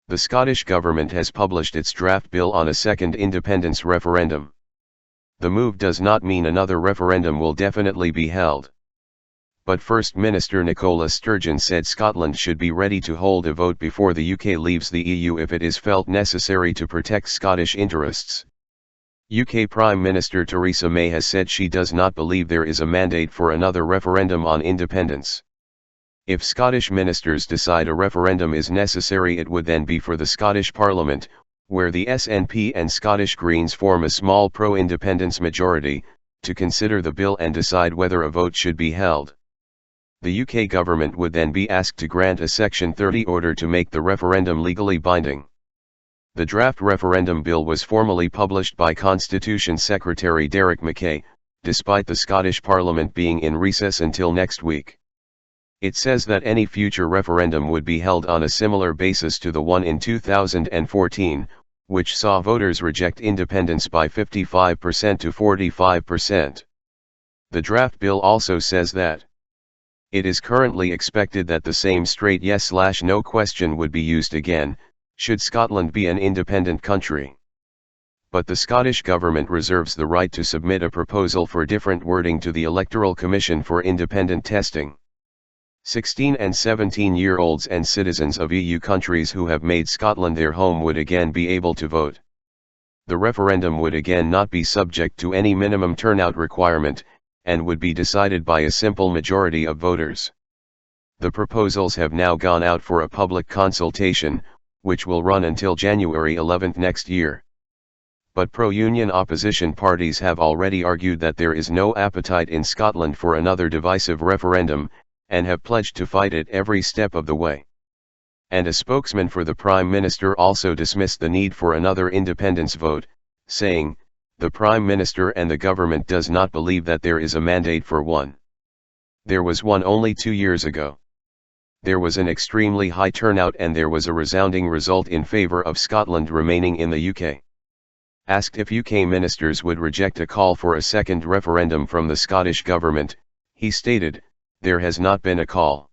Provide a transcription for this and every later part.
The Scottish Government has published its draft bill on a second independence referendum. The move does not mean another referendum will definitely be held. But First Minister Nicola Sturgeon said Scotland should be ready to hold a vote before the UK leaves the EU if it is felt necessary to protect Scottish interests. UK Prime Minister Theresa May has said she does not believe there is a mandate for another referendum on independence. If Scottish ministers decide a referendum is necessary, it would then be for the Scottish Parliament, where the SNP and Scottish Greens form a small pro-independence majority, to consider the bill and decide whether a vote should be held. The UK government would then be asked to grant a Section 30 order to make the referendum legally binding. The draft referendum bill was formally published by Constitution Secretary Derek Mackay, despite the Scottish Parliament being in recess until next week. It says that any future referendum would be held on a similar basis to the one in 2014, which saw voters reject independence by 55% to 45%. The draft bill also says that it is currently expected that the same straight yes/no question would be used again, should Scotland be an independent country. But the Scottish Government reserves the right to submit a proposal for different wording to the Electoral Commission for independent testing. 16 and 17-year-olds and citizens of EU countries who have made Scotland their home would again be able to vote. The referendum would again not be subject to any minimum turnout requirement, and would be decided by a simple majority of voters. The proposals have now gone out for a public consultation, which will run until January 11 next year. But pro-union opposition parties have already argued that there is no appetite in Scotland for another divisive referendum, and have pledged to fight it every step of the way. And a spokesman for the Prime Minister also dismissed the need for another independence vote, saying, "The Prime Minister and the government does not believe that there is a mandate for one. There was one only 2 years ago. There was an extremely high turnout and there was a resounding result in favour of Scotland remaining in the UK." Asked if UK ministers would reject a call for a second referendum from the Scottish Government, he stated, "There has not been a call.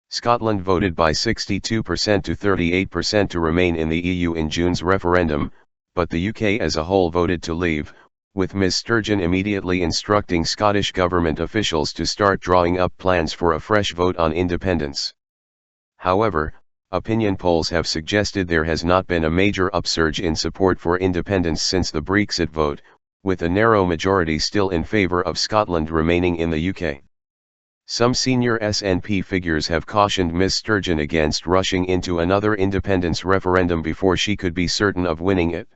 Scotland voted by 62% to 38% to remain in the EU in June's referendum, but the UK as a whole voted to leave, with Ms Sturgeon immediately instructing Scottish Government officials to start drawing up plans for a fresh vote on independence." However, opinion polls have suggested there has not been a major upsurge in support for independence since the Brexit vote, with a narrow majority still in favour of Scotland remaining in the UK. Some senior SNP figures have cautioned Ms Sturgeon against rushing into another independence referendum before she could be certain of winning it.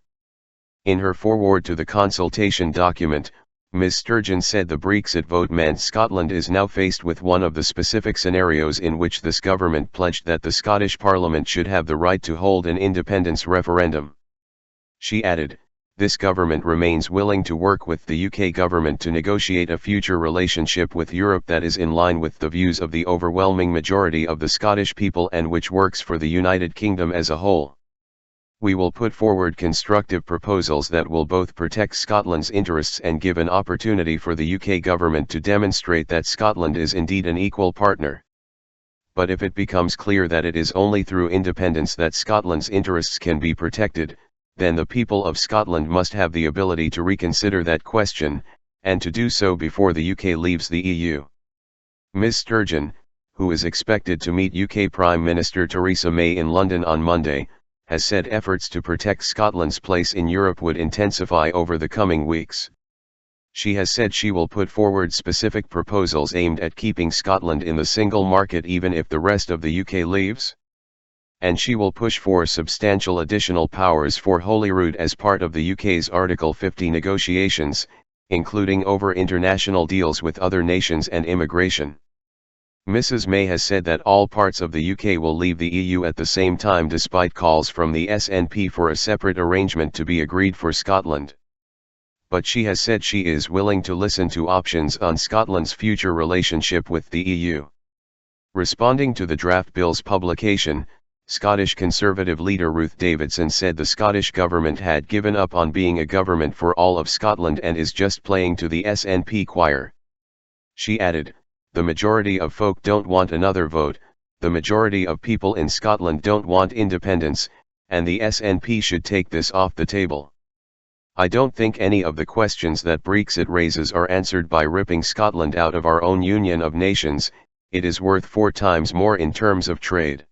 In her foreword to the consultation document, Ms Sturgeon said the Brexit vote meant Scotland is now faced with one of the specific scenarios in which this government pledged that the Scottish Parliament should have the right to hold an independence referendum. She added, "This government remains willing to work with the UK government to negotiate a future relationship with Europe that is in line with the views of the overwhelming majority of the Scottish people and which works for the United Kingdom as a whole. We will put forward constructive proposals that will both protect Scotland's interests and give an opportunity for the UK government to demonstrate that Scotland is indeed an equal partner. But if it becomes clear that it is only through independence that Scotland's interests can be protected, then the people of Scotland must have the ability to reconsider that question, and to do so before the UK leaves the EU." Ms Sturgeon, who is expected to meet UK Prime Minister Theresa May in London on Monday, has said efforts to protect Scotland's place in Europe would intensify over the coming weeks. She has said she will put forward specific proposals aimed at keeping Scotland in the single market even if the rest of the UK leaves. And she will push for substantial additional powers for Holyrood as part of the UK's Article 50 negotiations, including over international deals with other nations and immigration. Mrs May has said that all parts of the UK will leave the EU at the same time despite calls from the SNP for a separate arrangement to be agreed for Scotland. But she has said she is willing to listen to options on Scotland's future relationship with the EU. Responding to the draft bill's publication, Scottish Conservative leader Ruth Davidson said the Scottish Government had given up on being a government for all of Scotland and is just playing to the SNP choir. She added, "The majority of folk don't want another vote, the majority of people in Scotland don't want independence, and the SNP should take this off the table. I don't think any of the questions that Brexit raises are answered by ripping Scotland out of our own Union of Nations. It is worth 4 times more in terms of trade.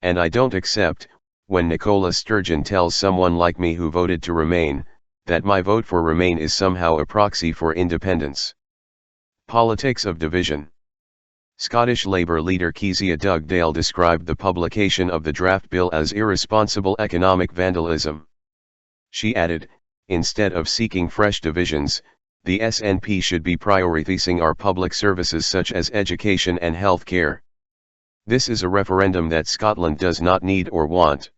And I don't accept, when Nicola Sturgeon tells someone like me who voted to remain, that my vote for remain is somehow a proxy for independence. Politics of division. Scottish Labour leader Kezia Dugdale described the publication of the draft bill as irresponsible economic vandalism. She added, "Instead of seeking fresh divisions, the SNP should be prioritising our public services such as education and health care. This is a referendum that Scotland does not need or want."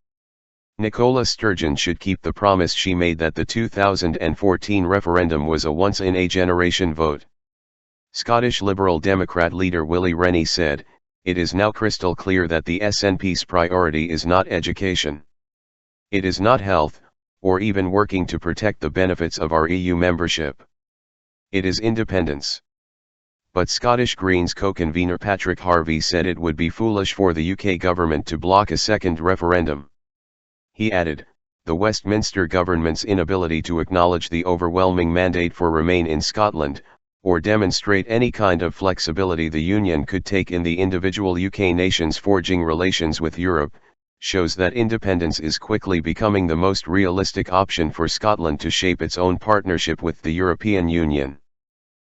Nicola Sturgeon should keep the promise she made that the 2014 referendum was a once-in-a-generation vote. Scottish Liberal Democrat leader Willie Rennie said, "It is now crystal clear that the SNP's priority is not education. It is not health, or even working to protect the benefits of our EU membership. It is independence." But Scottish Greens co-convener Patrick Harvey said it would be foolish for the UK government to block a second referendum. He added, "The Westminster government's inability to acknowledge the overwhelming mandate for Remain in Scotland, or demonstrate any kind of flexibility the Union could take in the individual UK nations forging relations with Europe, shows that independence is quickly becoming the most realistic option for Scotland to shape its own partnership with the European Union."